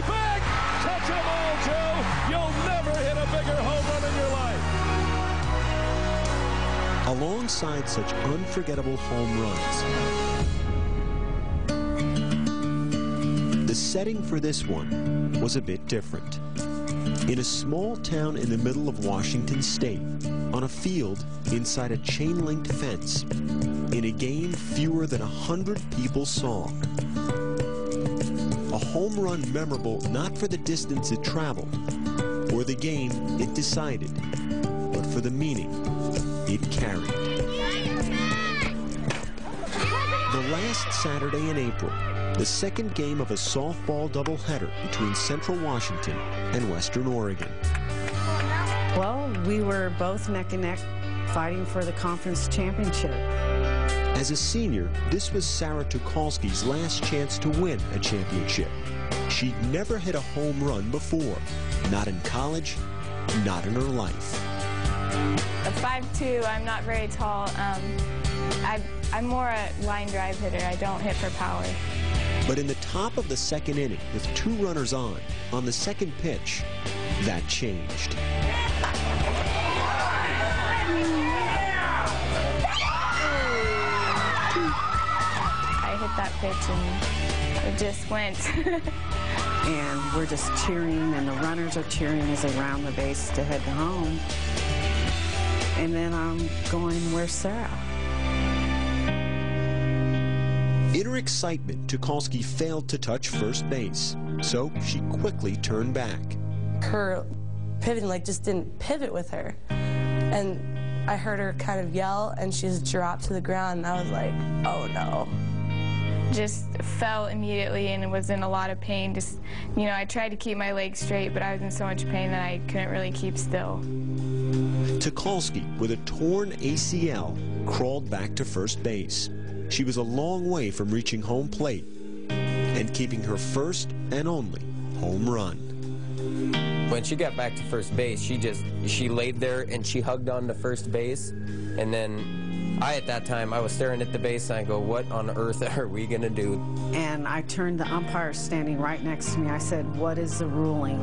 big. Touch 'em all, Joe. You'll never hit a bigger home run in your life. Alongside such unforgettable home runs, the setting for this one was a bit different. In a small town in the middle of Washington State, on a field inside a chain-linked fence, in a game fewer than 100 people saw. A home run memorable not for the distance it traveled, or the game it decided, but for the meaning it carried. The last Saturday in April, the second game of a softball doubleheader between Central Washington and Western Oregon. Well, we were both neck and neck fighting for the conference championship. As a senior, this was Sara Tucholsky's last chance to win a championship. She'd never hit a home run before, not in college, not in her life. At 5'2", I'm not very tall. I'm more a line drive hitter. I don't hit for power. But in the top of the second inning, with 2 runners on the second pitch, that changed. I hit that pitch and it just went. And we're just cheering, and the runners are cheering as they round the base to head home. And then I'm going, where's Sara? In her excitement, Tucholsky failed to touch first base, so she quickly turned back. Her pivoting just didn't pivot with her. And I heard her kind of yell, and she just dropped to the ground, and I was like, oh no. Just fell immediately and was in a lot of pain. Just, I tried to keep my legs straight, but I was in so much pain that I couldn't really keep still. Tucholsky, with a torn ACL, crawled back to first base. She was a long way from reaching home plate and keeping her first and only home run. When she got back to first base, she laid there and she hugged on to first base. And then at that time, I was staring at the base and I go, what on earth are we going to do? And I turned the umpire standing right next to me. I said, what is the ruling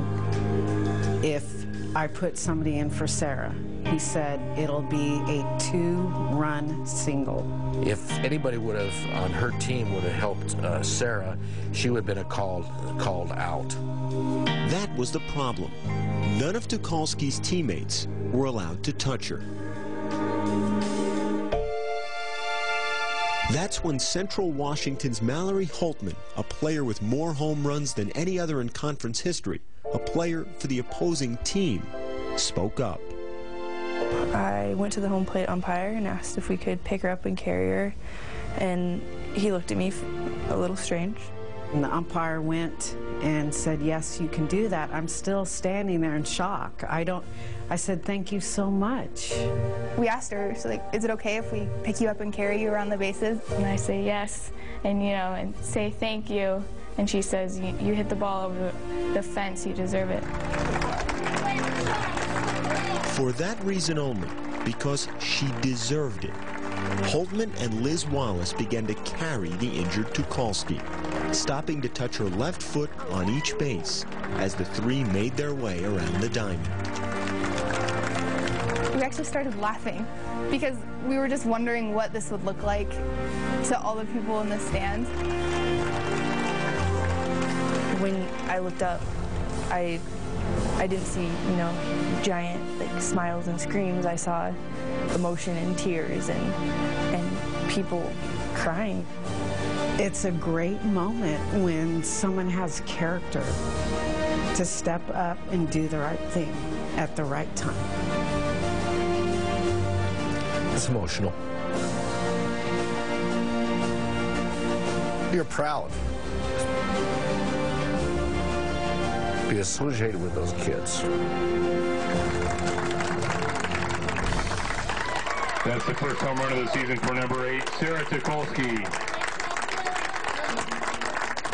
if I put somebody in for Sara? He said, it'll be a 2-run single. If anybody would have, on her team, would have helped Sara, she would have been called out. That was the problem. None of Tucholsky's teammates were allowed to touch her. That's when Central Washington's Mallory Holtman, a player with more home runs than any other in conference history, a player for the opposing team, spoke up. I went to the home plate umpire and asked if we could pick her up and carry her, and he looked at me a little strange. And the umpire went and said, yes, you can do that. I'm still standing there in shock. I said, thank you so much. We asked her, so is it okay if we pick you up and carry you around the bases? And I say yes, and and say thank you. And she says, you hit the ball over the fence, you deserve it. For that reason only, because she deserved it, Holtman and Liz Wallace began to carry the injured Tucholsky, stopping to touch her left foot on each base as the 3 made their way around the diamond. We actually started laughing because we were just wondering what this would look like to all the people in the stands. When I looked up, I didn't see, giant smiles and screams. I saw emotion and tears and people crying. It's a great moment when someone has character to step up and do the right thing at the right time. It's emotional. You're proud to be associated with those kids. That's the first home run of the season for number 8, Sara Tucholsky.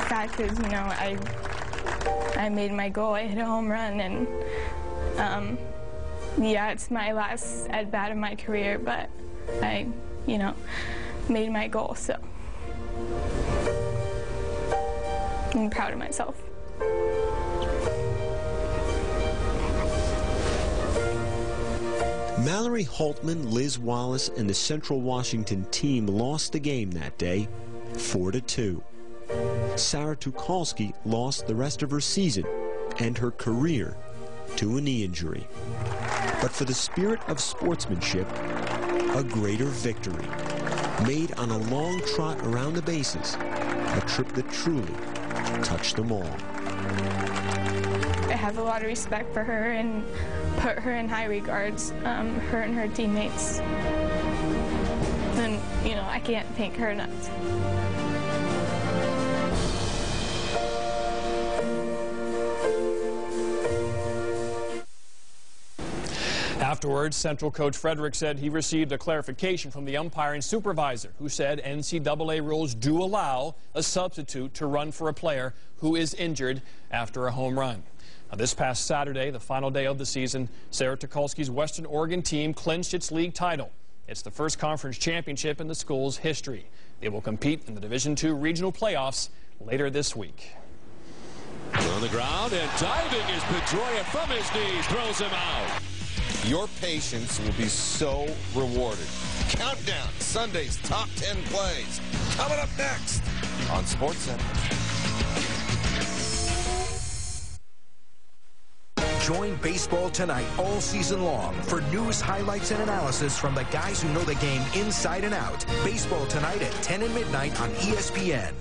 Fact is, I made my goal. I hit a home run, and yeah, it's my last at-bat of my career, but I, made my goal, so I'm proud of myself. Mallory Holtman, Liz Wallace, and the Central Washington team lost the game that day, 4-2. Sara Tucholsky lost the rest of her season and her career to a knee injury. But for the spirit of sportsmanship, a greater victory, made on a long trot around the bases, a trip that truly touched them all. I have a lot of respect for her and put her in high regards, her and her teammates. And, you know, I can't thank her enough. Afterwards, Central coach Frederick said he received a clarification from the umpiring supervisor, who said NCAA rules do allow a substitute to run for a player who is injured after a home run. Now, this past Saturday, the final day of the season, Sara Tucholsky's Western Oregon team clinched its league title. It's the first conference championship in the school's history. They will compete in the Division II regional playoffs later this week. On the ground and diving is Pedroia from his knees, throws him out. Your patience will be so rewarded. Countdown, Sunday's top 10 plays. Coming up next on SportsCenter. Join Baseball Tonight all season long for news, highlights, and analysis from the guys who know the game inside and out. Baseball Tonight at 10 and midnight on ESPN.